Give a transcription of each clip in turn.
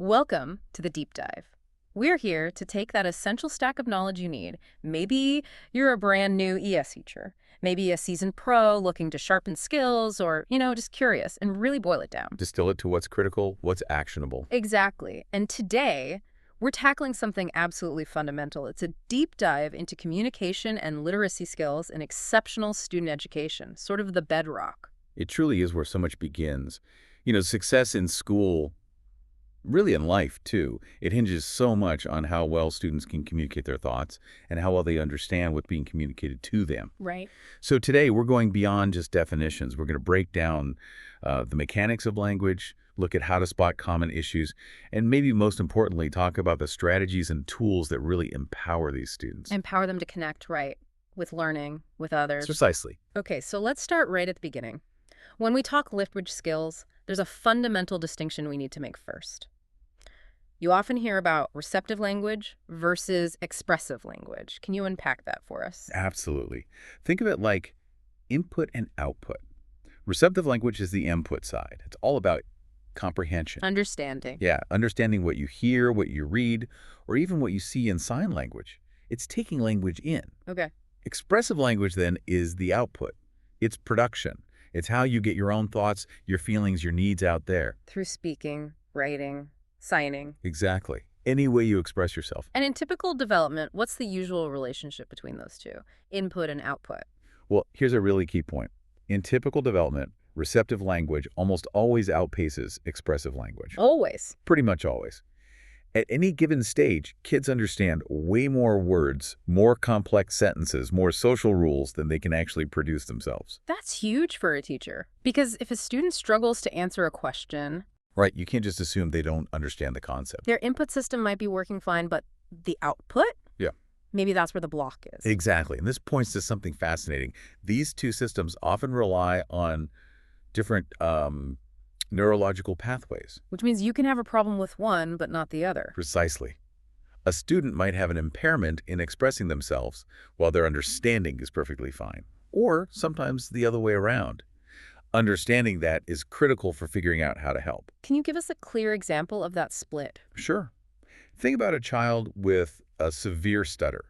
Welcome to the Deep Dive. We're here to take that essential stack of knowledge you need. Maybe you're a brand new ES teacher, maybe a seasoned pro looking to sharpen skills, or, just curious, and really boil it down. Distill it to what's critical, what's actionable. Exactly. And today, we're tackling something absolutely fundamental. It's a deep dive into communication and literacy skills and exceptional student education, sort of the bedrock. It truly is where so much begins. Success in school, really in life too, it hinges so much on how well students can communicate their thoughts and how well they understand what's being communicated to them. Right. So today we're going beyond just definitions. We're going to break down the mechanics of language, look at how to spot common issues, and maybe most importantly, talk about the strategies and tools that really empower these students. Empower them to connect, right, with learning, with others. Precisely. Okay, so let's start right at the beginning. When we talk language skills, there's a fundamental distinction we need to make first. You often hear about receptive language versus expressive language. Can you unpack that for us? Absolutely. Think of it like input and output. Receptive language is the input side. It's all about comprehension. Understanding. Yeah, understanding what you hear, what you read, or even what you see in sign language. It's taking language in. Okay. Expressive language, then, is the output. It's production. It's how you get your own thoughts, your feelings, your needs out there. Through speaking, writing, signing. Exactly. Any way you express yourself. And in typical development, what's the usual relationship between those two? Input and output. Well, here's a really key point. In typical development, receptive language almost always outpaces expressive language. Always. Pretty much always. At any given stage, kids understand way more words, more complex sentences, more social rules than they can actually produce themselves. That's huge for a teacher. Because if a student struggles to answer a question, Right, you can't just assume they don't understand the concept. their input system might be working fine, but the output? Yeah. Maybe that's where the block is. Exactly, and this points to something fascinating. These two systems often rely on different neurological pathways. Which means you can have a problem with one, but not the other. Precisely. A student might have an impairment in expressing themselves while their understanding is perfectly fine. Or sometimes the other way around. Understanding that is critical for figuring out how to help. Can you give us a clear example of that split? Sure. Think about a child with a severe stutter.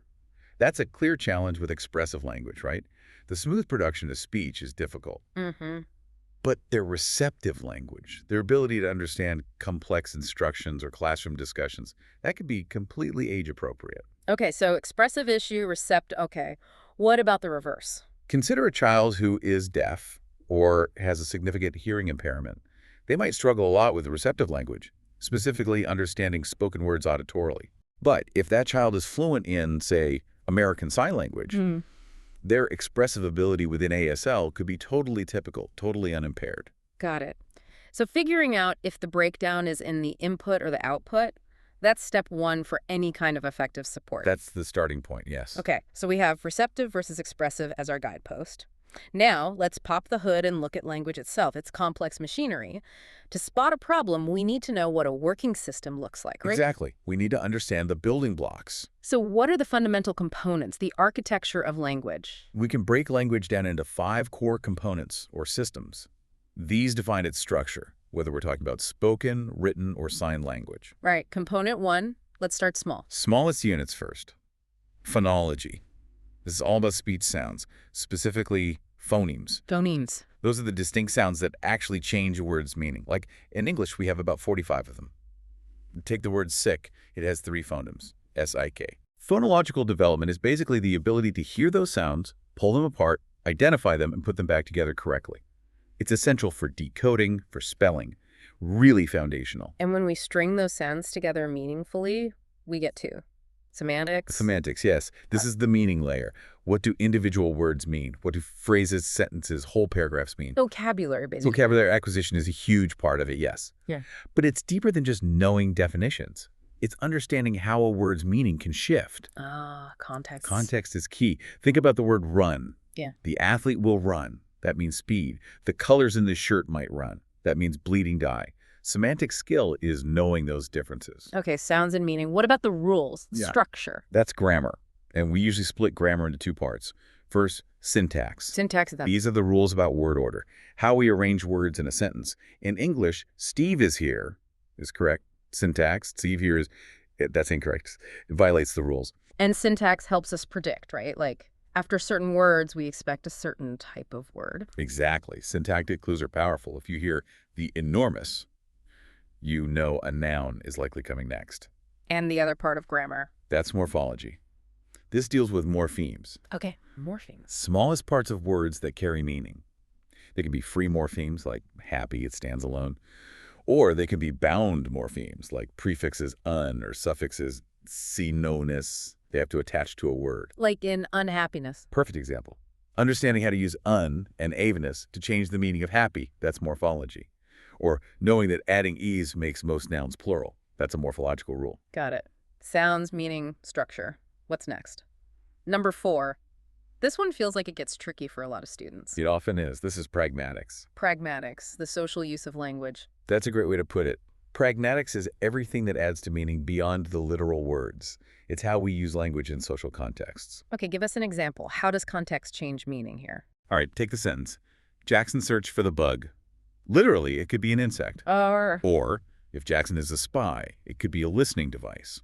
That's a clear challenge with expressive language, right? The smooth production of speech is difficult. Mm-hmm. But their receptive language, their ability to understand complex instructions or classroom discussions, that could be completely age-appropriate. Okay, so expressive issue, okay. What about the reverse? Consider a child who is deaf or has a significant hearing impairment. They might struggle a lot with receptive language, specifically understanding spoken words auditorily. But if that child is fluent in, say, American Sign Language, their expressive ability within ASL could be totally typical, totally unimpaired. Got it. So figuring out if the breakdown is in the input or the output, that's step one for any kind of effective support. That's the starting point, yes. Okay, so we have receptive versus expressive as our guidepost. Now, let's pop the hood and look at language itself. It's complex machinery. To spot a problem, we need to know what a working system looks like, right? Exactly. We need to understand the building blocks. So what are the fundamental components, the architecture of language? We can break language down into 5 core components, or systems. These define its structure, whether we're talking about spoken, written, or sign language. Right, component 1, let's start small. Smallest units first. Phonology. This is all about speech sounds, specifically phonemes. Phonemes. Those are the distinct sounds that actually change a word's meaning. Like in English, we have about 45 of them. Take the word sick. It has 3 phonemes, S-I-K. Phonological development is basically the ability to hear those sounds, pull them apart, identify them, and put them back together correctly. It's essential for decoding, for spelling. Really foundational. And when we string those sounds together meaningfully, we get to semantics. Semantics, yes. This is the meaning layer. What do individual words mean? What do phrases, sentences, whole paragraphs mean? Vocabulary, basically. Vocabulary acquisition is a huge part of it, yes. Yeah. But it's deeper than just knowing definitions. It's understanding how a word's meaning can shift. Context. Context is key. Think about the word run. Yeah. The athlete will run. That means speed. The colors in the shirt might run. That means bleeding dye. Semantic skill is knowing those differences. Okay, sounds and meaning. What about the rules, Yeah. structure? That's grammar. And we usually split grammar into 2 parts. First, syntax. Syntax is that. These are the rules about word order, how we arrange words in a sentence. In English, Steve is here is correct. Syntax, see here is, that's incorrect. It violates the rules. And syntax helps us predict, right? Like, after certain words, we expect a certain type of word. Exactly. Syntactic clues are powerful. If you hear the enormous, you know a noun is likely coming next. And the other part of grammar. That's morphology. This deals with morphemes, Okay, morphemes. smallest parts of words that carry meaning. They can be free morphemes, like happy, it stands alone, or they can be bound morphemes, like prefixes un or suffixes sinonus. They have to attach to a word. Like in unhappiness. Perfect example. Understanding how to use un and avenus to change the meaning of happy, that's morphology. Or knowing that adding es makes most nouns plural. That's a morphological rule. Got it. Sounds, meaning, structure. What's next? Number 4. This one feels like it gets tricky for a lot of students. It often is. This is pragmatics. Pragmatics, the social use of language. That's a great way to put it. Pragmatics is everything that adds to meaning beyond the literal words. It's how we use language in social contexts. Okay, give us an example. How does context change meaning here? All right, take the sentence. Jackson searched for the bug. Literally, it could be an insect. Or, if Jackson is a spy, it could be a listening device.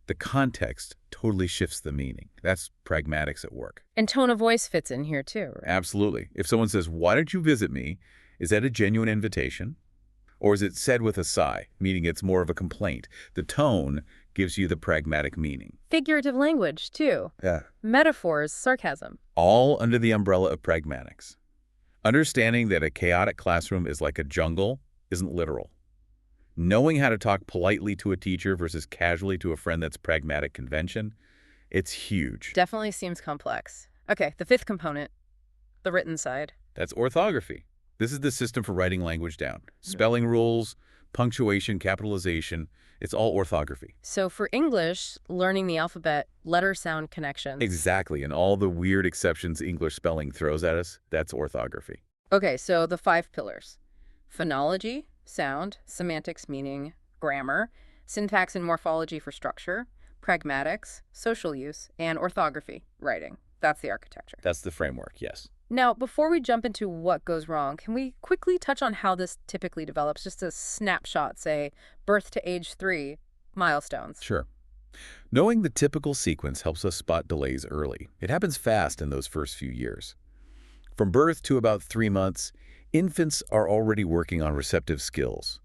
The context totally shifts the meaning. That's pragmatics at work. And tone of voice fits in here too, right? Absolutely. If someone says, "Why don't you visit me?" is that a genuine invitation? Or is it said with a sigh, meaning it's more of a complaint? The tone gives you the pragmatic meaning. Figurative language too. Yeah. Metaphors, sarcasm. All under the umbrella of pragmatics. Understanding that a chaotic classroom is like a jungle isn't literal. Knowing how to talk politely to a teacher versus casually to a friend, that's pragmatic convention. It's huge. Definitely seems complex. Okay, the 5th component, the written side. That's orthography. This is the system for writing language down. Spelling rules, punctuation, capitalization, it's all orthography. So for English, learning the alphabet, letter-sound connections. Exactly, and all the weird exceptions English spelling throws at us, that's orthography. Okay, so the 5 pillars. Phonology, sound, semantics, meaning, grammar, syntax and morphology for structure, pragmatics, social use, and orthography, writing. That's the architecture. That's the framework, yes. Now, before we jump into what goes wrong, can we quickly touch on how this typically develops? Just a snapshot, say, birth to age 3, milestones. Sure. Knowing the typical sequence helps us spot delays early. It happens fast in those first few years. From birth to about 3 months, infants are already working on receptive skills.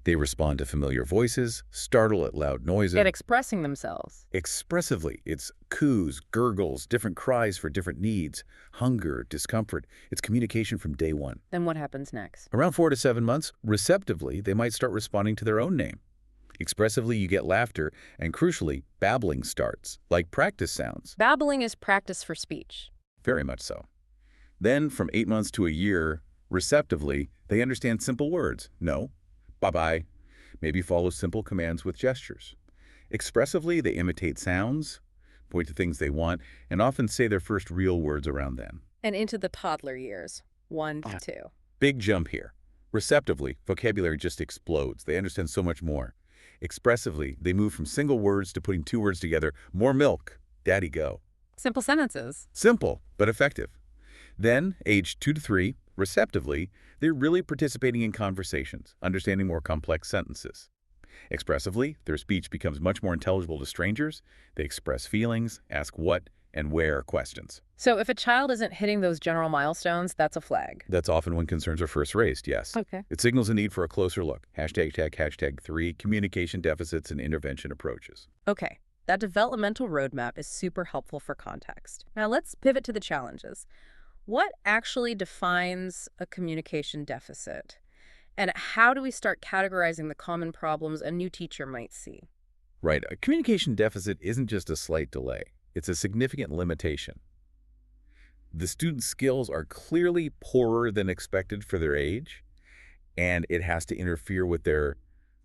They respond to familiar voices, startle at loud noises. At expressing themselves. Expressively, it's coos, gurgles, different cries for different needs, hunger, discomfort. It's communication from day one. Then what happens next? Around 4 to 7 months, receptively, they might start responding to their own name. Expressively, you get laughter, and crucially, babbling starts, like practice sounds. Babbling is practice for speech. Very much so. Then, from 8 months to a year, receptively, they understand simple words. No, bye-bye. Maybe follow simple commands with gestures. Expressively, they imitate sounds, point to things they want, and often say their first real words around then. And into the toddler years, 1 to 2. Big jump here. Receptively, vocabulary just explodes. They understand so much more. Expressively, they move from single words to putting 2 words together. More milk. Daddy, go. Simple sentences. Simple, but effective. Then, age 2 to 3, receptively, they're really participating in conversations, understanding more complex sentences. Expressively, their speech becomes much more intelligible to strangers. They express feelings, ask what and where questions. So if a child isn't hitting those general milestones, that's a flag. That's often when concerns are first raised, yes. Okay. It signals a need for a closer look. #3, communication deficits and intervention approaches. Okay. That developmental roadmap is super helpful for context. Now let's pivot to the challenges. What actually defines a communication deficit? And how do we start categorizing the common problems a new teacher might see? Right. A communication deficit isn't just a slight delay. It's a significant limitation. The student's skills are clearly poorer than expected for their age, and it has to interfere with their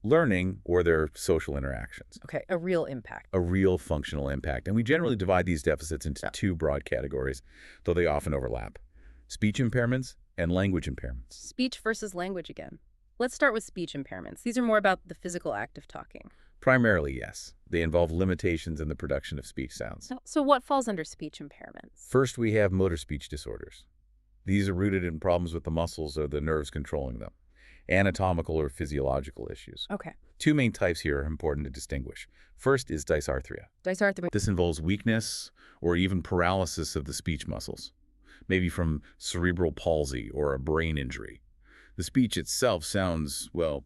learning or their social interactions. Okay, a real impact. A real functional impact. And we generally divide these deficits into 2 broad categories, though they often overlap. Speech impairments and language impairments. Speech versus language again. Let's start with speech impairments. These are more about the physical act of talking. Primarily, yes. They involve limitations in the production of speech sounds. So what falls under speech impairments? First, we have motor speech disorders. These are rooted in problems with the muscles or the nerves controlling them. anatomical or physiological issues. Okay. Two main types here are important to distinguish. First is dysarthria. Dysarthria. This involves weakness or even paralysis of the speech muscles, maybe from cerebral palsy or a brain injury. The speech itself sounds, well,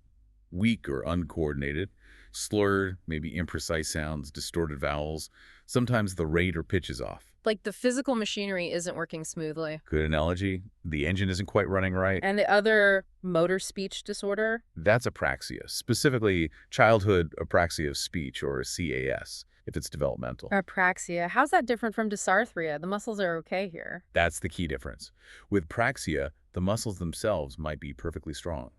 weak or uncoordinated, slurred, maybe imprecise sounds, distorted vowels. Sometimes the rate or pitch is off. Like the physical machinery isn't working smoothly. Good analogy. The engine isn't quite running right. And the other motor speech disorder? That's apraxia, specifically childhood apraxia of speech, or CAS, if it's developmental. Apraxia. How's that different from dysarthria? The muscles are okay here. That's the key difference. With praxia, the muscles themselves might be perfectly strong.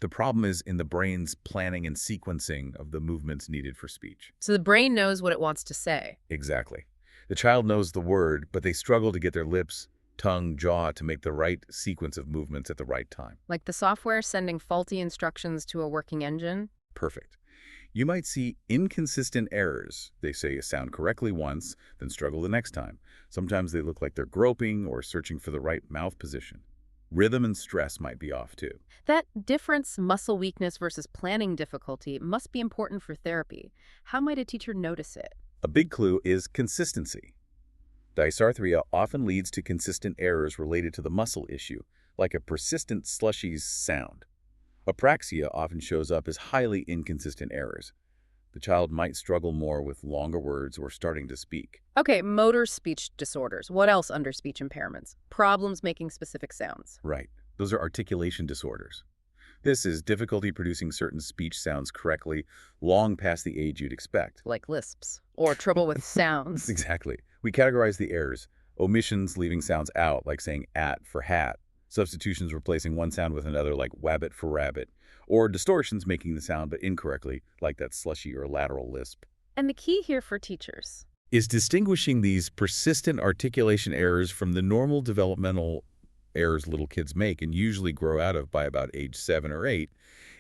The problem is in the brain's planning and sequencing of the movements needed for speech. So the brain knows what it wants to say. Exactly. The child knows the word, but they struggle to get their lips, tongue, jaw to make the right sequence of movements at the right time. Like the software sending faulty instructions to a working engine? Perfect. You might see inconsistent errors. They say a sound correctly once, then struggle the next time. Sometimes they look like they're groping or searching for the right mouth position. Rhythm and stress might be off too. That difference, muscle weakness versus planning difficulty, must be important for therapy. How might a teacher notice it? A big clue is consistency. Dysarthria often leads to consistent errors related to the muscle issue, like a persistent slushy sound. Apraxia often shows up as highly inconsistent errors. The child might struggle more with longer words or starting to speak. Okay, motor speech disorders. What else under speech impairments? Problems making specific sounds. Right. Those are articulation disorders. This is difficulty producing certain speech sounds correctly long past the age you'd expect. Like lisps. Or trouble with sounds. Exactly. We categorize the errors. Omissions, leaving sounds out, like saying at for hat. Substitutions, replacing one sound with another, like wabbit for rabbit. Or distortions, making the sound but incorrectly, like that slushy or lateral lisp. And the key here for teachers Is distinguishing these persistent articulation errors from the normal developmental errors little kids make and usually grow out of by about age 7 or 8.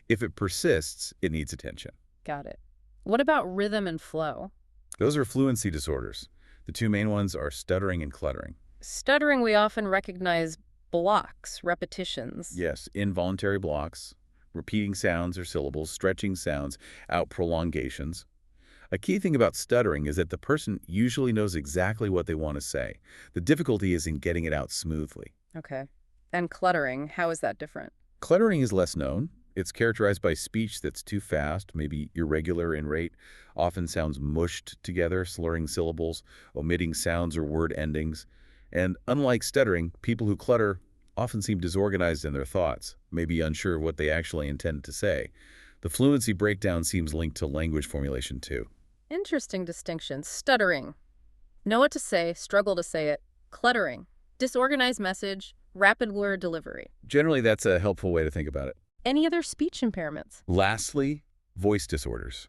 If it persists, it needs attention. Got it. What about rhythm and flow? Those are fluency disorders. The two main ones are stuttering and cluttering. Stuttering, we often recognize blocks, repetitions. Yes, involuntary blocks, repeating sounds or syllables, stretching sounds, out prolongations. A key thing about stuttering is that the person usually knows exactly what they want to say. The difficulty is in getting it out smoothly. Okay. And cluttering, how is that different? Cluttering is less known. It's characterized by speech that's too fast, maybe irregular in rate, often sounds mushed together, slurring syllables, omitting sounds or word endings. And unlike stuttering, people who clutter often seem disorganized in their thoughts, maybe unsure of what they actually intend to say. The fluency breakdown seems linked to language formulation too. Interesting distinction. Stuttering. Know what to say, struggle to say it. Cluttering. Disorganized message, rapid word delivery. Generally, that's a helpful way to think about it. Any other speech impairments? Lastly, voice disorders.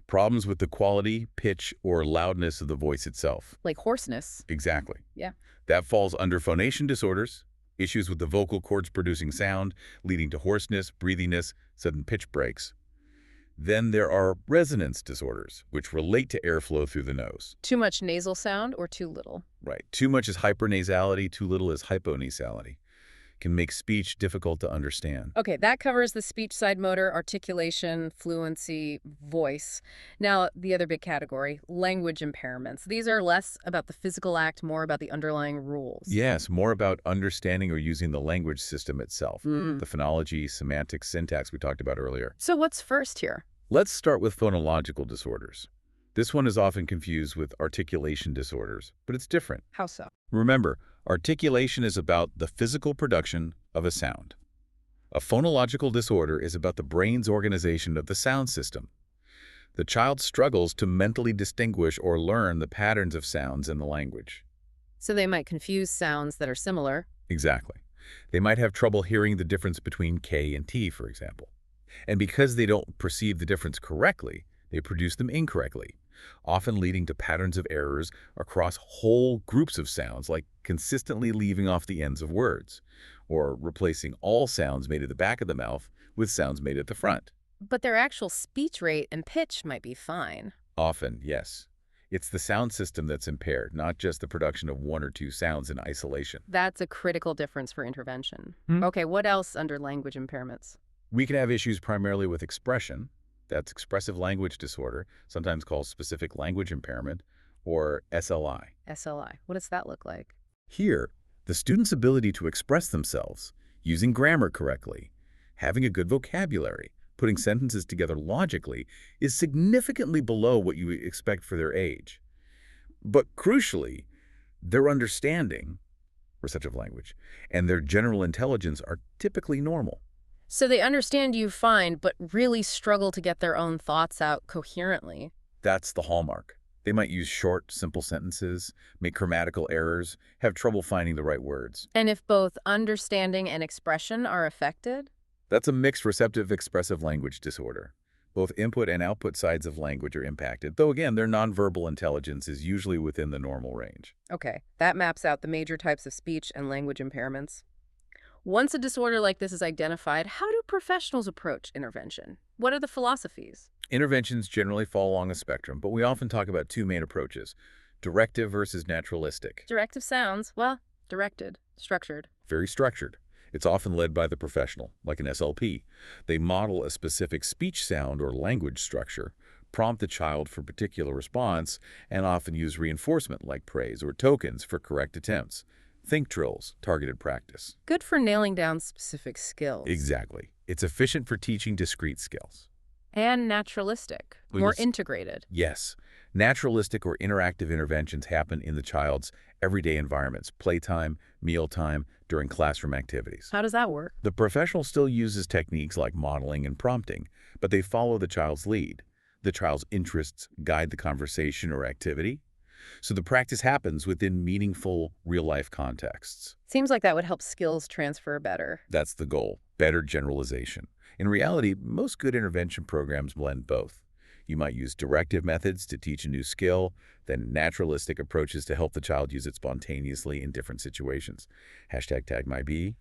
Problems with the quality, pitch, or loudness of the voice itself. Like hoarseness. Exactly. Yeah. That falls under phonation disorders, issues with the vocal cords producing sound, leading to hoarseness, breathiness, sudden pitch breaks. Then there are resonance disorders, which relate to airflow through the nose. Too much nasal sound or too little? Right. Too much is hypernasality, too little is hyponasality. Can make speech difficult to understand. Okay, that covers the speech side motor, articulation, fluency, voice. Now, the other big category, language impairments. These are less about the physical act, more about the underlying rules. Yes, more about understanding or using the language system itself. Mm. The phonology, semantics, syntax we talked about earlier. So what's first here? Let's start with phonological disorders. This one is often confused with articulation disorders, but it's different. How so? Remember, articulation is about the physical production of a sound. A phonological disorder is about the brain's organization of the sound system. The child struggles to mentally distinguish or learn the patterns of sounds in the language. So they might confuse sounds that are similar. Exactly. They might have trouble hearing the difference between K and T, for example. And because they don't perceive the difference correctly, they produce them incorrectly, often leading to patterns of errors across whole groups of sounds, like consistently leaving off the ends of words, or replacing all sounds made at the back of the mouth with sounds made at the front. But their actual speech rate and pitch might be fine. Often, yes. It's the sound system that's impaired, not just the production of one or two sounds in isolation. That's a critical difference for intervention. Hmm? Okay, what else under language impairments? We can have issues primarily with expression. That's expressive language disorder, sometimes called specific language impairment, or SLI. SLI. What does that look like? Here, the student's ability to express themselves, using grammar correctly, having a good vocabulary, putting sentences together logically, is significantly below what you expect for their age. But crucially, their understanding, receptive language, and their general intelligence are typically normal. So they understand you fine, but really struggle to get their own thoughts out coherently. That's the hallmark. They might use short, simple sentences, make grammatical errors, have trouble finding the right words. And if both understanding and expression are affected? That's a mixed receptive expressive language disorder. Both input and output sides of language are impacted, though again, their nonverbal intelligence is usually within the normal range. Okay, that maps out the major types of speech and language impairments. Once a disorder like this is identified, how do professionals approach intervention? What are the philosophies? Interventions generally fall along a spectrum, but we often talk about two main approaches, directive versus naturalistic. Directive sounds, well, directed, structured. Very structured. It's often led by the professional, like an SLP. They model a specific speech sound or language structure, prompt the child for particular response, and often use reinforcement like praise or tokens for correct attempts. Think drills, targeted practice. Good for nailing down specific skills. Exactly. It's efficient for teaching discrete skills. And naturalistic, Well, more yes. integrated. Yes, naturalistic or interactive interventions happen in the child's everyday environments, playtime, mealtime, during classroom activities. How does that work? The professional still uses techniques like modeling and prompting, but they follow the child's lead. The child's interests guide the conversation or activity. So the practice happens within meaningful, real-life contexts. Seems like that would help skills transfer better. That's the goal, better generalization. In reality, most good intervention programs blend both. You might use directive methods to teach a new skill, then naturalistic approaches to help the child use it spontaneously in different situations. #TagMyBee,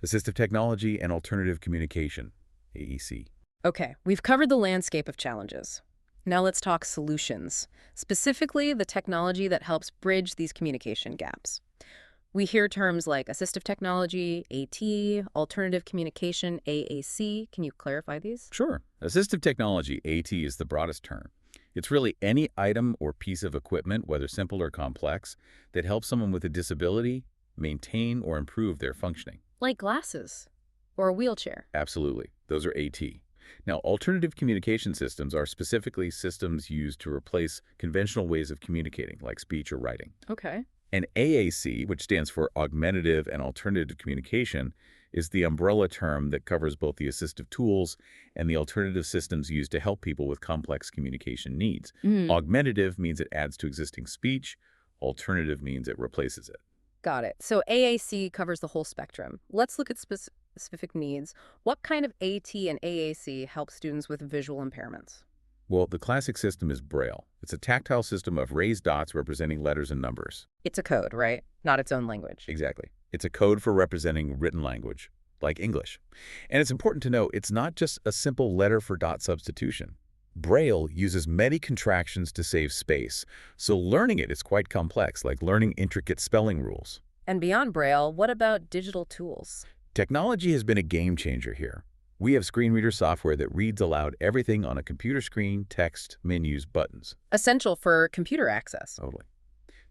assistive technology and alternative communication, AEC. Okay, we've covered the landscape of challenges. Now let's talk solutions, specifically the technology that helps bridge these communication gaps. We hear terms like assistive technology, AT, alternative communication, AAC. Can you clarify these? Sure. Assistive technology, AT, is the broadest term. It's really any item or piece of equipment, whether simple or complex, that helps someone with a disability maintain or improve their functioning. Like glasses or a wheelchair. Absolutely. Those are AT. Now, alternative communication systems are specifically systems used to replace conventional ways of communicating, like speech or writing. Okay. And AAC, which stands for Augmentative and Alternative Communication, is the umbrella term that covers both the assistive tools and the alternative systems used to help people with complex communication needs. Augmentative means it adds to existing speech. Alternative means it replaces it. Got it. So AAC covers the whole spectrum. Let's look at specific needs. What kind of AT and AAC help students with visual impairments? Well, the classic system is Braille. It's a tactile system of raised dots representing letters and numbers. It's a code, right? Not its own language. Exactly. It's a code for representing written language, like English. And it's important to note it's not just a simple letter for dot substitution. Braille uses many contractions to save space, so learning it is quite complex, like learning intricate spelling rules. And beyond Braille, what about digital tools? Technology has been a game changer here. We have screen reader software that reads aloud everything on a computer screen, text, menus, buttons. Essential for computer access. Totally.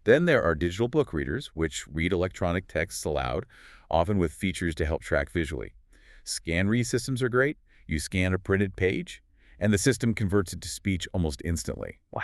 Then there are digital book readers, which read electronic texts aloud, often with features to help track visually. Scan-read systems are great. You scan a printed page, and the system converts it to speech almost instantly. Wow.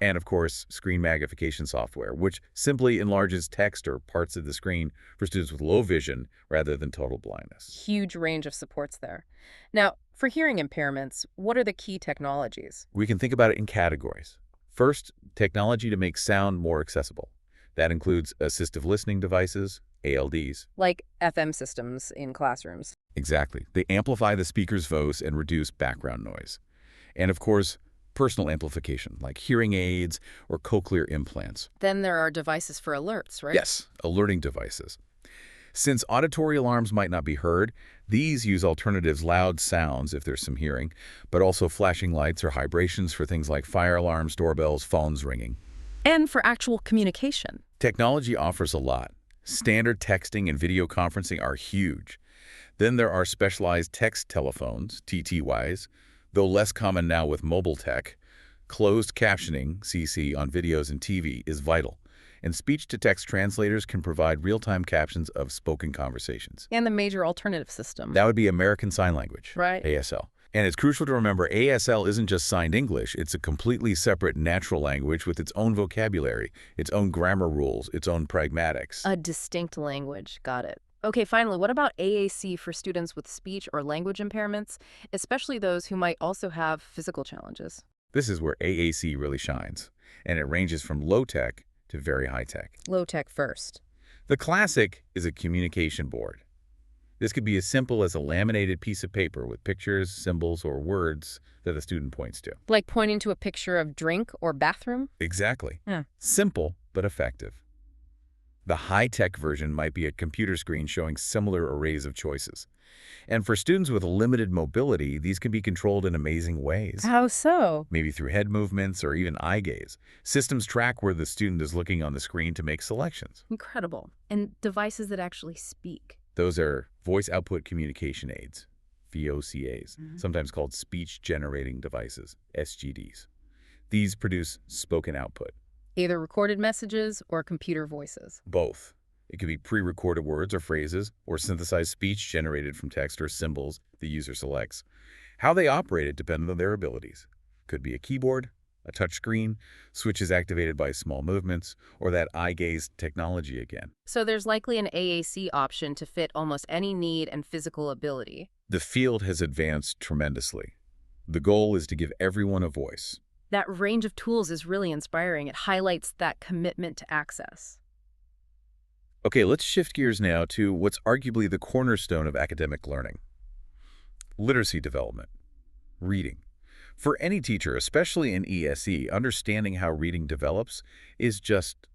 And of course, screen magnification software, which simply enlarges text or parts of the screen for students with low vision rather than total blindness. Huge range of supports there. Now, for hearing impairments, what are the key technologies? We can think about it in categories. First, technology to make sound more accessible. That includes assistive listening devices, ALDs. Like FM systems in classrooms. Exactly. They amplify the speaker's voice and reduce background noise. And of course, personal amplification, like hearing aids or cochlear implants. Then there are devices for alerts, right? Yes, alerting devices. Since auditory alarms might not be heard, these use alternatives loud sounds if there's some hearing, but also flashing lights or vibrations for things like fire alarms, doorbells, phones ringing. And for actual communication. Technology offers a lot. Standard texting and video conferencing are huge. Then there are specialized text telephones, TTYs, though less common now with mobile tech. Closed captioning, CC, on videos and TV is vital, and speech-to-text translators can provide real-time captions of spoken conversations. And the major alternative system. That would be American Sign Language, Right. ASL. And it's crucial to remember ASL isn't just signed English, it's a completely separate natural language with its own vocabulary, its own grammar rules, its own pragmatics. A distinct language. Got it. Okay, finally, what about AAC for students with speech or language impairments, especially those who might also have physical challenges? This is where AAC really shines, and it ranges from low-tech to very high-tech. Low tech first. The classic is a communication board. This could be as simple as a laminated piece of paper with pictures, symbols, or words that the student points to. Like pointing to a picture of drink or bathroom? Exactly. Yeah. Simple, but effective. The high-tech version might be a computer screen showing similar arrays of choices. And for students with limited mobility, these can be controlled in amazing ways. How so? Maybe through head movements or even eye gaze. Systems track where the student is looking on the screen to make selections. Incredible. And devices that actually speak. Those are voice output communication aids, VOCAs, Mhm. sometimes called speech generating devices, SGDs. These produce spoken output. Either recorded messages or computer voices. Both. It could be pre-recorded words or phrases, or synthesized speech generated from text or symbols the user selects. How they operate it depends on their abilities. Could be a keyboard, a touch screen, switches activated by small movements, or that eye gaze technology again. So there's likely an AAC option to fit almost any need and physical ability. The field has advanced tremendously. The goal is to give everyone a voice. That range of tools is really inspiring. It highlights that commitment to access. Okay, let's shift gears now to what's arguably the cornerstone of academic learning. Literacy development. Reading. For any teacher, especially in ESE, understanding how reading develops is just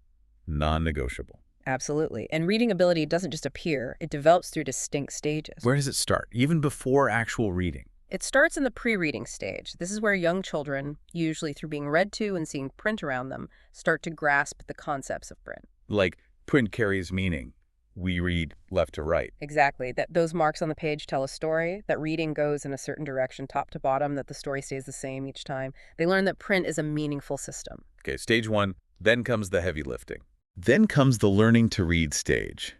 non-negotiable. Absolutely. And reading ability doesn't just appear, it develops through distinct stages. Where does it start, even before actual reading? It starts in the pre-reading stage. This is where young children, usually through being read to and seeing print around them, start to grasp the concepts of print. Like, print carries meaning. We read left to right. Exactly. That those marks on the page tell a story, that reading goes in a certain direction top to bottom, that the story stays the same each time. They learn that print is a meaningful system. Okay, stage one, then comes the heavy lifting. Then comes the learning to read stage.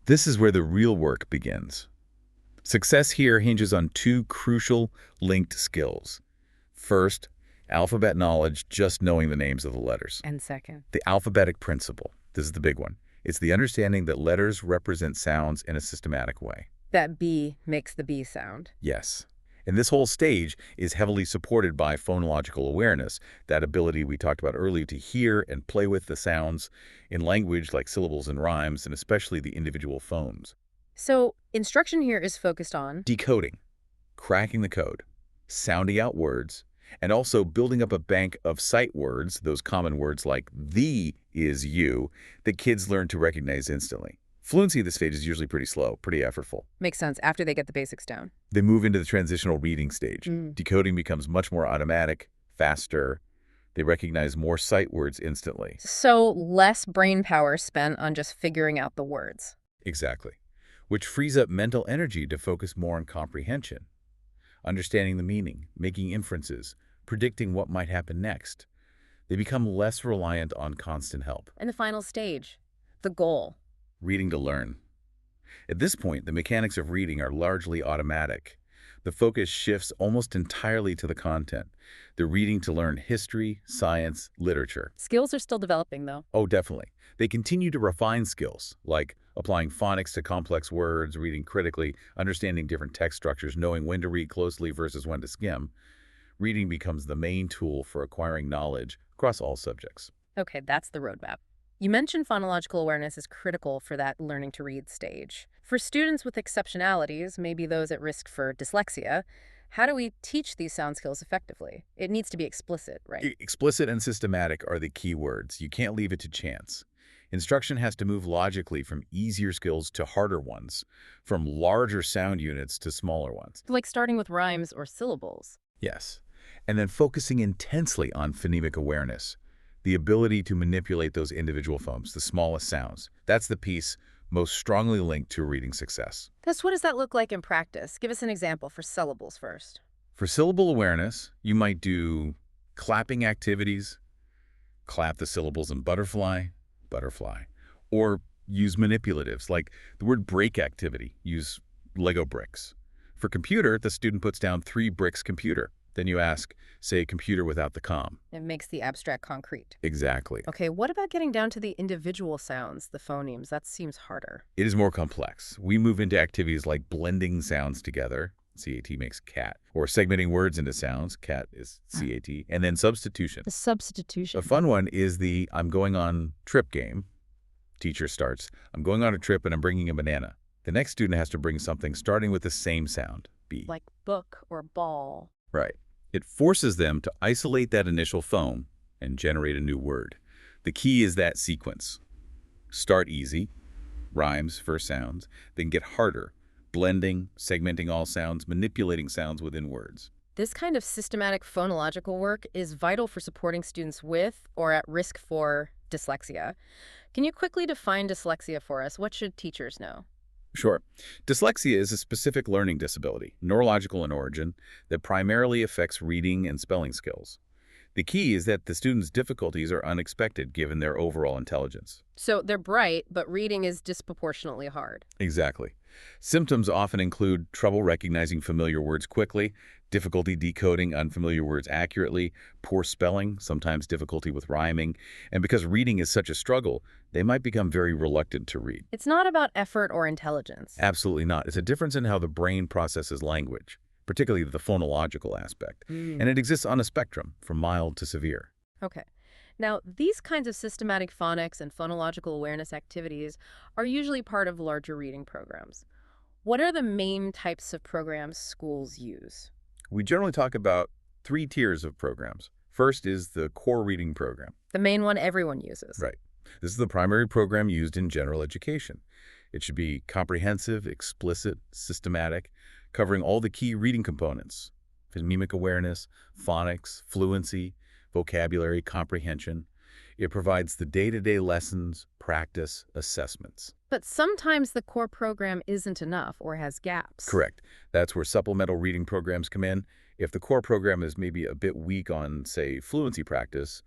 This is where the real work begins. Success here hinges on two crucial linked skills. First, alphabet knowledge, just knowing the names of the letters. And second, The alphabetic principle. This is the big one. It's the understanding that letters represent sounds in a systematic way. that B makes the B sound. Yes. And this whole stage is heavily supported by phonological awareness, that ability we talked about earlier to hear and play with the sounds in language like syllables and rhymes, and especially the individual phones. So instruction here is focused on Decoding, cracking the code, sounding out words, and also building up a bank of sight words, those common words like "the" is "you," that kids learn to recognize instantly. Fluency at this stage is usually pretty slow, pretty effortful. makes sense after they get the basics down. They move into the transitional reading stage. Mm. Decoding becomes much more automatic, faster. They recognize more sight words instantly. So less brain power spent on just figuring out the words. Exactly. Which frees up mental energy to focus more on comprehension, understanding the meaning, making inferences, predicting what might happen next. They become less reliant on constant help. And the final stage, the goal. Reading to learn. At this point, the mechanics of reading are largely automatic. The focus shifts almost entirely to the content. They're reading to learn history, science, literature. Skills are still developing, though. Oh, definitely. They continue to refine skills, like applying phonics to complex words, reading critically, understanding different text structures, knowing when to read closely versus when to skim. Reading becomes the main tool for acquiring knowledge across all subjects. Okay, that's the roadmap. You mentioned phonological awareness is critical for that learning to read stage. For students with exceptionalities, maybe those at risk for dyslexia, how do we teach these sound skills effectively? It needs to be explicit, right? Explicit and systematic are the key words. You can't leave it to chance. Instruction has to move logically from easier skills to harder ones, from larger sound units to smaller ones. Like starting with rhymes or syllables. Yes. And then focusing intensely on phonemic awareness, The ability to manipulate those individual phonemes, the smallest sounds. That's the piece most strongly linked to reading success. What does that look like in practice? Give us an example for syllables first. For syllable awareness, you might do clapping activities, clap the syllables in butterfly, butterfly, or use manipulatives like the word break activity, use Lego bricks. For computer, the student puts down 3 bricks computer. Then you ask, say, computer without the com. It makes the abstract concrete. Exactly. Okay, what about getting down to the individual sounds, the phonemes? That seems harder. It is more complex. We move into activities like blending sounds together. CAT makes cat. Or segmenting words into sounds. Cat is CAT. And then substitution. The substitution. A fun one is the I'm going on trip game. Teacher starts, I'm going on a trip and I'm bringing a banana. The next student has to bring something starting with the same sound, B. Like book or ball. Right. It forces them to isolate that initial phone and generate a new word. The key is that sequence. Start easy, rhymes, first sounds, then get harder, blending, segmenting all sounds, manipulating sounds within words. This kind of systematic phonological work is vital for supporting students with or at risk for dyslexia. Can you quickly define dyslexia for us? What should teachers know? Sure. Dyslexia is a specific learning disability, neurological in origin, that primarily affects reading and spelling skills. The key is that the students' difficulties are unexpected given their overall intelligence. So they're bright, but reading is disproportionately hard. Exactly. Symptoms often include trouble recognizing familiar words quickly, difficulty decoding unfamiliar words accurately, poor spelling, sometimes difficulty with rhyming, and because reading is such a struggle, they might become very reluctant to read. It's not about effort or intelligence. Absolutely not. It's a difference in how the brain processes language, particularly the phonological aspect, and it exists on a spectrum from mild to severe. Okay. Now, these kinds of systematic phonics and phonological awareness activities are usually part of larger reading programs. What are the main types of programs schools use? We generally talk about 3 tiers of programs. First is the core reading program. The main one everyone uses. Right. This is the primary program used in general education. It should be comprehensive, explicit, systematic, covering all the key reading components: phonemic awareness, phonics, fluency, vocabulary, comprehension. It provides the day-to-day lessons, practice, assessments. But sometimes the core program isn't enough or has gaps. Correct. That's where supplemental reading programs come in. If the core program is maybe a bit weak on, say, fluency practice,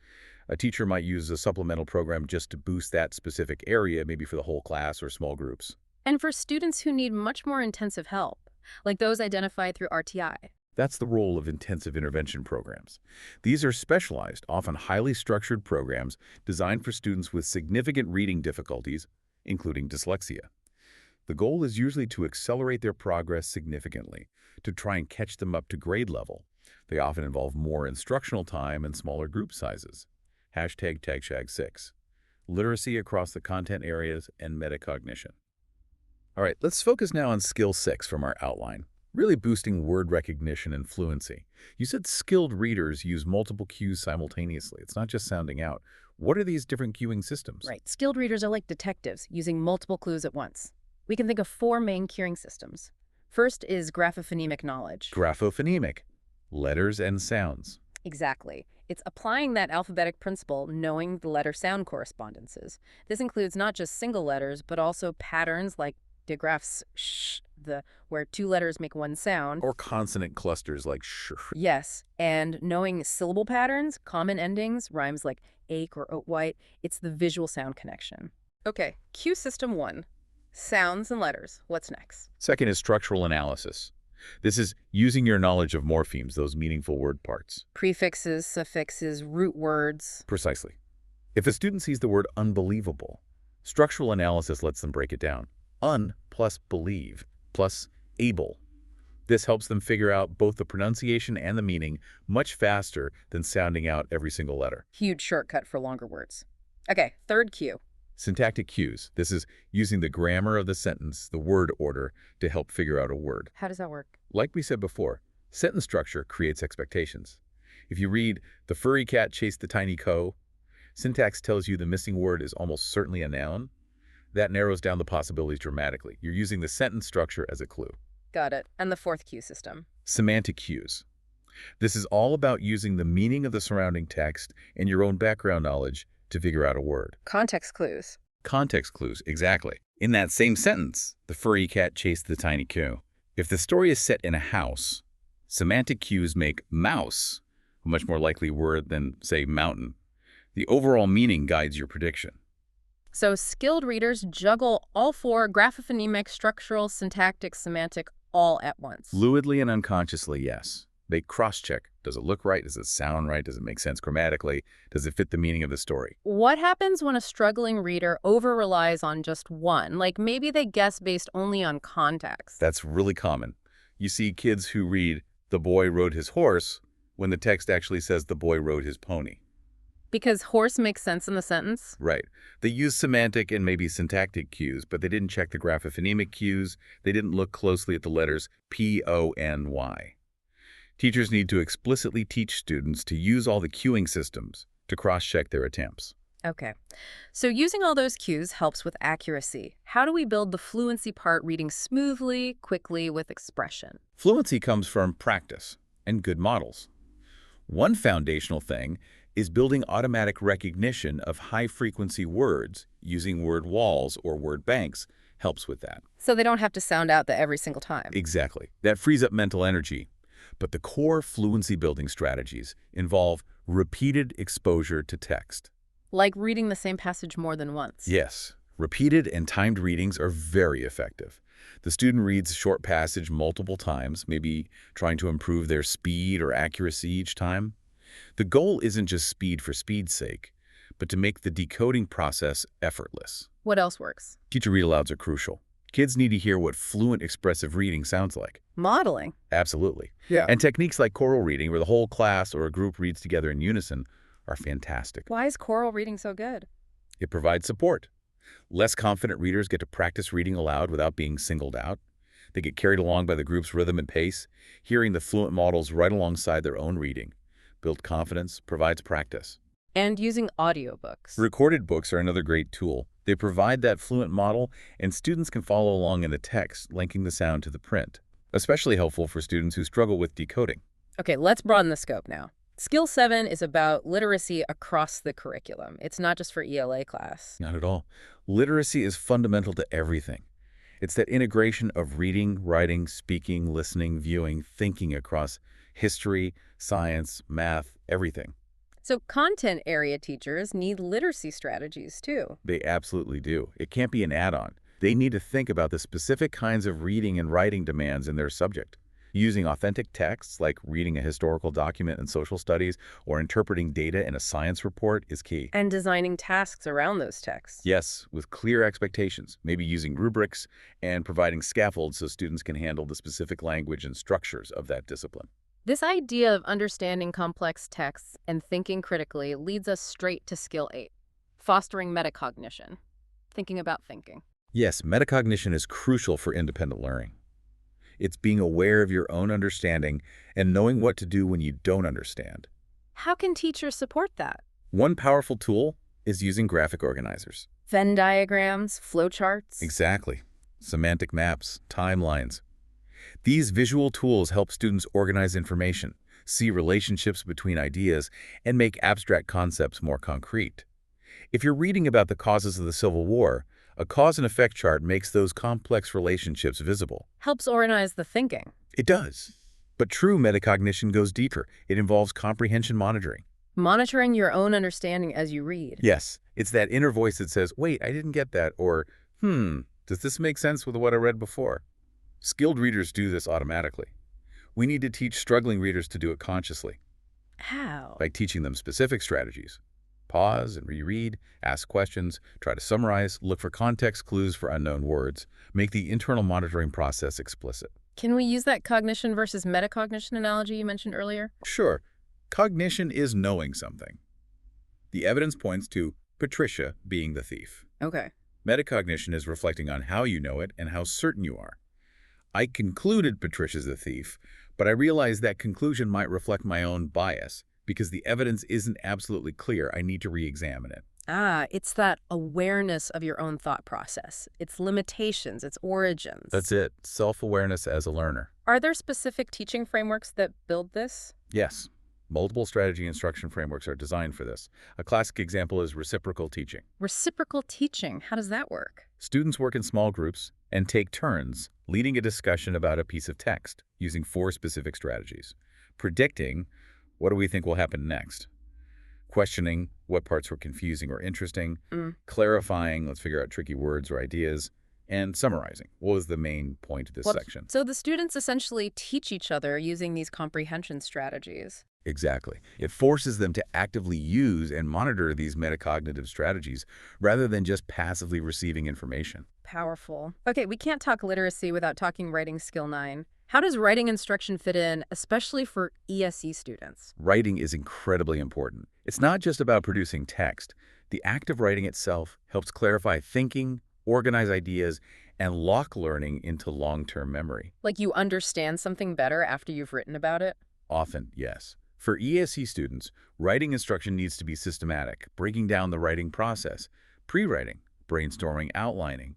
a teacher might use a supplemental program just to boost that specific area, maybe for the whole class or small groups. And for students who need much more intensive help, like those identified through RTI. That's the role of intensive intervention programs. These are specialized, often highly structured programs designed for students with significant reading difficulties, including dyslexia. The goal is usually to accelerate their progress significantly, to try and catch them up to grade level. They often involve more instructional time and smaller group sizes. #TagShag6. Literacy across the content areas and metacognition. All right, let's focus now on skill 6 from our outline, really boosting word recognition and fluency. You said skilled readers use multiple cues simultaneously. It's not just sounding out. What are these different cueing systems? Right. Skilled readers are like detectives, using multiple clues at once. We can think of 4 main cueing systems. First is graphophonemic knowledge. Graphophonemic. Letters and sounds. Exactly. It's applying that alphabetic principle, knowing the letter-sound correspondences. This includes not just single letters, but also patterns like digraphs, where 2 letters make one sound. Or consonant clusters like sh. Yes, and knowing syllable patterns, common endings, rhymes like ache or oat white. It's the visual sound connection. Okay, cue system 1. Sounds and letters. What's next? Second is structural analysis. This is using your knowledge of morphemes, those meaningful word parts. Prefixes, suffixes, root words. Precisely. If a student sees the word unbelievable, structural analysis lets them break it down. Un plus believe plus able. This helps them figure out both the pronunciation and the meaning much faster than sounding out every single letter. Huge shortcut for longer words. Okay, third cue. Syntactic cues. This is using the grammar of the sentence, the word order, to help figure out a word. How does that work? Like we said before, sentence structure creates expectations. If you read, "The furry cat chased the tiny cow," syntax tells you the missing word is almost certainly a noun. That narrows down the possibilities dramatically. You're using the sentence structure as a clue. Got it. And the fourth cue system. Semantic cues. This is all about using the meaning of the surrounding text and your own background knowledge to figure out a word. Context clues. Context clues, exactly. In that same sentence, the furry cat chased the tiny cow. If the story is set in a house, semantic cues make mouse a much more likely word than, say, mountain. The overall meaning guides your prediction. So skilled readers juggle all four: graphophonemic, structural, syntactic, semantic, all at once. Fluidly and unconsciously, yes. They cross-check. Does it look right? Does it sound right? Does it make sense grammatically? Does it fit the meaning of the story? What happens when a struggling reader over-relies on just one? Like maybe they guess based only on context. That's really common. You see kids who read, "The boy rode his horse," when the text actually says, "The boy rode his pony." Because horse makes sense in the sentence? Right. They used semantic and maybe syntactic cues, but they didn't check the graphophonemic cues. They didn't look closely at the letters P, O, N, Y. Teachers need to explicitly teach students to use all the cueing systems to cross-check their attempts. Okay. So using all those cues helps with accuracy. How do we build the fluency part, reading smoothly, quickly, with expression? Fluency comes from practice and good models. One foundational thing is building automatic recognition of high-frequency words using word walls or word banks helps with that. So they don't have to sound out the every single time. Exactly. That frees up mental energy. But the core fluency building strategies involve repeated exposure to text. Like reading the same passage more than once. Yes, repeated and timed readings are very effective. The student reads a short passage multiple times, maybe trying to improve their speed or accuracy each time. The goal isn't just speed for speed's sake, but to make the decoding process effortless. What else works? Teacher read-alouds are crucial. Kids need to hear what fluent expressive reading sounds like. Modeling. Absolutely. Yeah. And techniques like choral reading, where the whole class or a group reads together in unison, are fantastic. Why is choral reading so good? It provides support. Less confident readers get to practice reading aloud without being singled out. They get carried along by the group's rhythm and pace, hearing the fluent models right alongside their own reading. Builds confidence, provides practice. And using audiobooks. Recorded books are another great tool. They provide that fluent model, and students can follow along in the text, linking the sound to the print. Especially helpful for students who struggle with decoding. Okay, let's broaden the scope now. Skill 7 is about literacy across the curriculum. It's not just for ELA class. Not at all. Literacy is fundamental to everything. It's that integration of reading, writing, speaking, listening, viewing, thinking across history, science, math, everything. So content area teachers need literacy strategies too. They absolutely do. It can't be an add-on. They need to think about the specific kinds of reading and writing demands in their subject. Using authentic texts, like reading a historical document in social studies or interpreting data in a science report, is key. And designing tasks around those texts. Yes, with clear expectations, maybe using rubrics and providing scaffolds so students can handle the specific language and structures of that discipline. This idea of understanding complex texts and thinking critically leads us straight to Skill 8, fostering metacognition, thinking about thinking. Yes, metacognition is crucial for independent learning. It's being aware of your own understanding and knowing what to do when you don't understand. How can teachers support that? One powerful tool is using graphic organizers. Venn diagrams, flowcharts. Exactly. Semantic maps, timelines. These visual tools help students organize information, see relationships between ideas, and make abstract concepts more concrete. If you're reading about the causes of the Civil War, a cause and effect chart makes those complex relationships visible. Helps organize the thinking. It does. But true metacognition goes deeper. It involves comprehension monitoring. Monitoring your own understanding as you read. Yes, it's that inner voice that says, wait, I didn't get that, or, does this make sense with what I read before? Skilled readers do this automatically. We need to teach struggling readers to do it consciously. How? By teaching them specific strategies. Pause and reread, ask questions, try to summarize, look for context clues for unknown words, make the internal monitoring process explicit. Can we use that cognition versus metacognition analogy you mentioned earlier? Sure, cognition is knowing something. The evidence points to Patricia being the thief. Okay. Metacognition is reflecting on how you know it and how certain you are. I concluded Patricia's the thief, but I realized that conclusion might reflect my own bias. Because the evidence isn't absolutely clear, I need to re-examine it. Ah, it's that awareness of your own thought process, its limitations, its origins. That's it, self-awareness as a learner. Are there specific teaching frameworks that build this? Yes, multiple strategy instruction frameworks are designed for this. A classic example is reciprocal teaching. Reciprocal teaching, how does that work? Students work in small groups and take turns leading a discussion about a piece of text using 4 specific strategies. Predicting, what do we think will happen next? Questioning, what parts were confusing or interesting? Mm. Clarifying, let's figure out tricky words or ideas. And summarizing, what was the main point of this Well, section? so the students essentially teach each other using these comprehension strategies. Exactly. It forces them to actively use and monitor these metacognitive strategies rather than just passively receiving information. Powerful. Okay, we can't talk literacy without talking writing skill 9. How does writing instruction fit in, especially for ESE students? Writing is incredibly important. It's not just about producing text. The act of writing itself helps clarify thinking, organize ideas, and lock learning into long-term memory. Like you understand something better after you've written about it? Often, yes. For ESE students, writing instruction needs to be systematic, breaking down the writing process, pre-writing, brainstorming, outlining,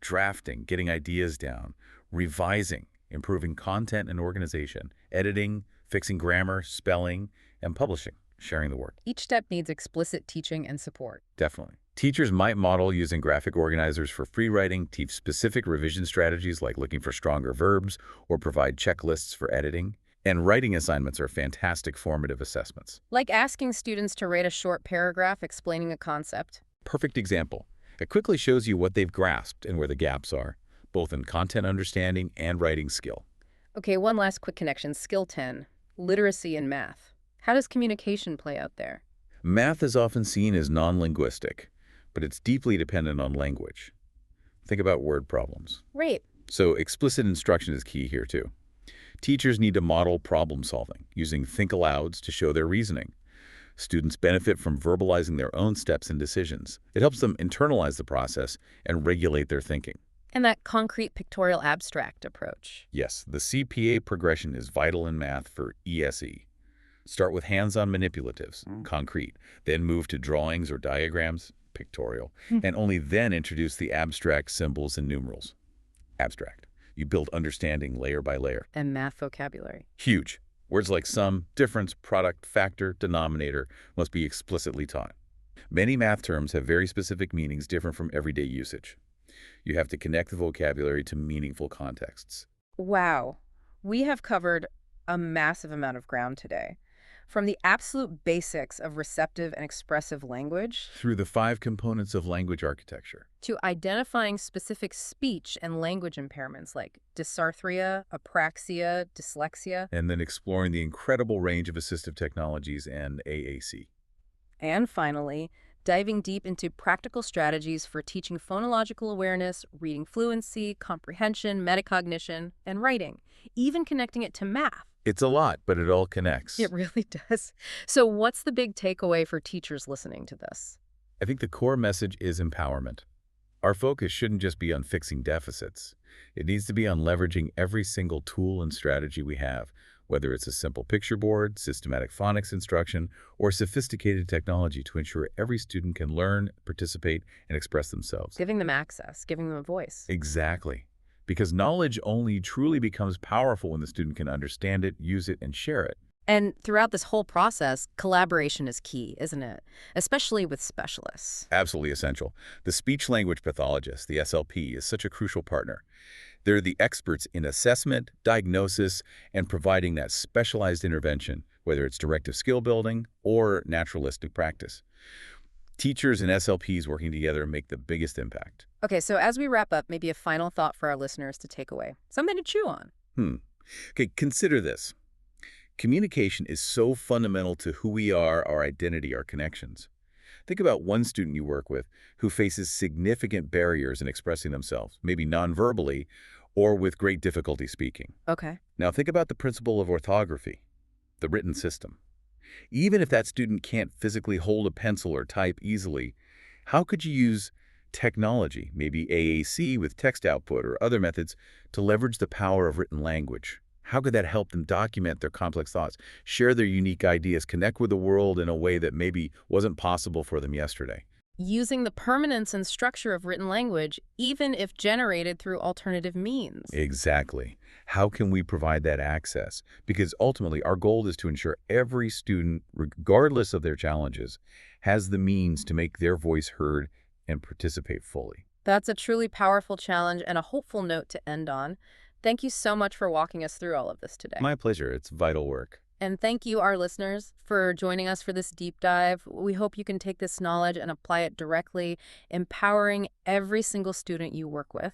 drafting, getting ideas down, revising, improving content and organization, editing, fixing grammar, spelling, and publishing, sharing the work. Each step needs explicit teaching and support. Definitely. Teachers might model using graphic organizers for free writing, teach specific revision strategies like looking for stronger verbs, or provide checklists for editing. And writing assignments are fantastic formative assessments. Like asking students to write a short paragraph explaining a concept. Perfect example. It quickly shows you what they've grasped and where the gaps are, both in content understanding and writing skill. Okay, one last quick connection. Skill 10, literacy and math. How does communication play out there? Math is often seen as non-linguistic, but it's deeply dependent on language. Think about word problems. Right. So explicit instruction is key here too. Teachers need to model problem solving, using think-alouds to show their reasoning. Students benefit from verbalizing their own steps and decisions. It helps them internalize the process and regulate their thinking. And that concrete pictorial abstract approach. Yes, the CPA progression is vital in math for ESE. Start with hands-on manipulatives, concrete, then move to drawings or diagrams, pictorial, and only then introduce the abstract symbols and numerals, abstract. You build understanding layer by layer. And math vocabulary. Huge. Words like sum, difference, product, factor, denominator must be explicitly taught. Many math terms have very specific meanings different from everyday usage. You have to connect the vocabulary to meaningful contexts. Wow. We have covered a massive amount of ground today. From the absolute basics of receptive and expressive language Through the 5 components of language architecture. to identifying specific speech and language impairments like dysarthria, apraxia, dyslexia, And then exploring the incredible range of assistive technologies and AAC. and finally, diving deep into practical strategies for teaching phonological awareness, reading fluency, comprehension, metacognition, and writing, even connecting it to math. It's a lot, but it all connects. It really does. So what's the big takeaway for teachers listening to this? I think the core message is empowerment. Our focus shouldn't just be on fixing deficits. It needs to be on leveraging every single tool and strategy we have, whether it's a simple picture board, systematic phonics instruction, or sophisticated technology to ensure every student can learn, participate, and express themselves. Giving them access, giving them a voice. Exactly. Because knowledge only truly becomes powerful when the student can understand it, use it, and share it. And throughout this whole process, collaboration is key, isn't it? Especially with specialists. Absolutely essential. The speech-language pathologist, the SLP, is such a crucial partner. They're the experts in assessment, diagnosis, and providing that specialized intervention, whether it's directive skill building or naturalistic practice. Teachers and SLPs working together make the biggest impact. Okay, so as we wrap up, maybe a final thought for our listeners to take away. Something to chew on. Okay, consider this. Communication is so fundamental to who we are, our identity, our connections. Think about one student you work with who faces significant barriers in expressing themselves, maybe non-verbally or with great difficulty speaking. Okay. Now think about the principle of orthography, the written system. Even if that student can't physically hold a pencil or type easily, how could you use technology, maybe AAC with text output or other methods, to leverage the power of written language? How could that help them document their complex thoughts, share their unique ideas, connect with the world in a way that maybe wasn't possible for them yesterday? using the permanence and structure of written language, even if generated through alternative means. Exactly. How can we provide that access? Because ultimately, our goal is to ensure every student, regardless of their challenges, has the means to make their voice heard and participate fully. That's a truly powerful challenge and a hopeful note to end on. Thank you so much for walking us through all of this today. My pleasure. It's vital work. And thank you, our listeners, for joining us for this deep dive. We hope you can take this knowledge and apply it directly, empowering every single student you work with.